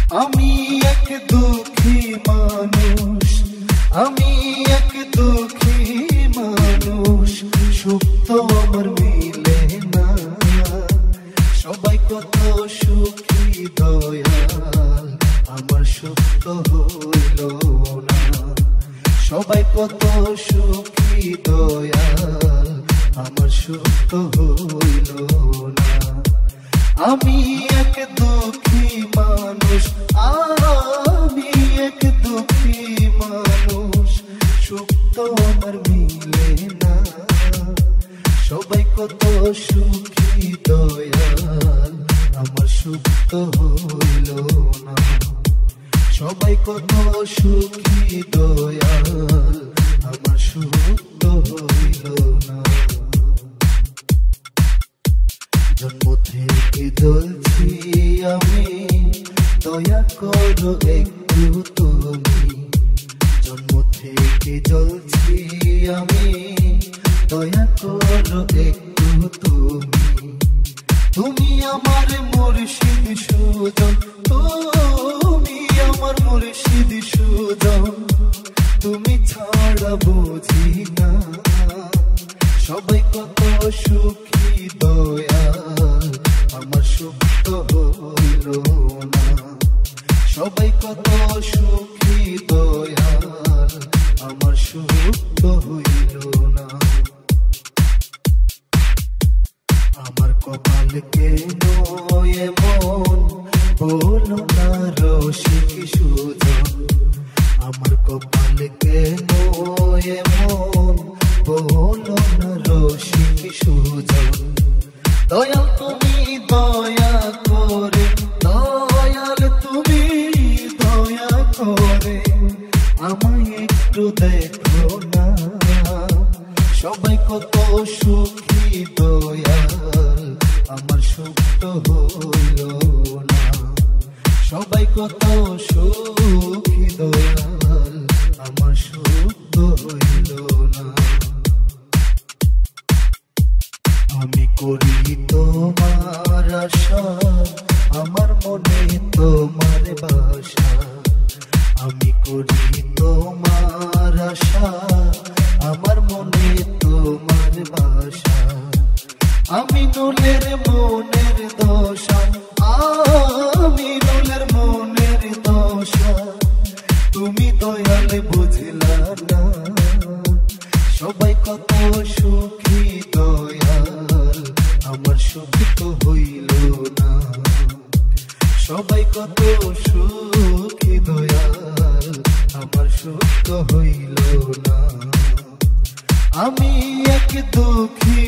আমি এক দুঃখী মানুষ, আমি এক দুঃখী মানুষ, সুখ তো আমার মিলে না। সবাই কত সুখী দয়াল, আমার সুখ তো হইল না। সবাই কত সুখী দয়াল, আমার সুখ তো হইল না। আমি এক দুঃখী মানুষ, আমি এক দুঃখী মানুষ, সুখ তো আমার মিলে না। সবাই কত সুখী দয়াল, আমার সুখ তো হইল না। সবাই কত সুখী দয়াল, আমার সুখ তো হইল না। জন্ম থেকে জ্বলছি আমি, দয়া করো একটু তুমি। জন্ম থেকে জ্বলছি আমি, দয়া করো একটু তুমি। তুমি আমার মুর্শিদ সুজন, তুমি আমার মুর্শিদ সুজন, তুমি ছাড়া বুঝি না। সবাই কত সুখী দয়াল, আমার সুখ তো হইল না। সবাই কত সুখী দয়াল, আমার সুখ তো হইল না। আমার কপাল কেন এমন, বলো না রসিক সুজন। আমার কপাল কেন এমন, বলো না রসিক সুজন। দয়াল তুমি দয়া করে, দয়াল তুমি দয়া করে, আমায় একটু দেখো না। সবাই কত সুখী দয়াল, আমার সুখ তো হইল না। সবাই কত সুখী দয়াল, আমার সুখ তো হইল না। আমি করি তোমার আশা, আমার মনে তোমার বাসা। আমি করি তোমার আশা, আমার মনে তোমার বাসা। আমি নুলের মনের দশা, আমি নুলের মনের দশা, তুমি দয়াল বুঝলা না। সবাই কত সুখী দয়াল, আমার সুখ তো হইল না। সবাই কত সুখী দয়াল, আমার সুখ তো হইল না। আমি এক দুঃখী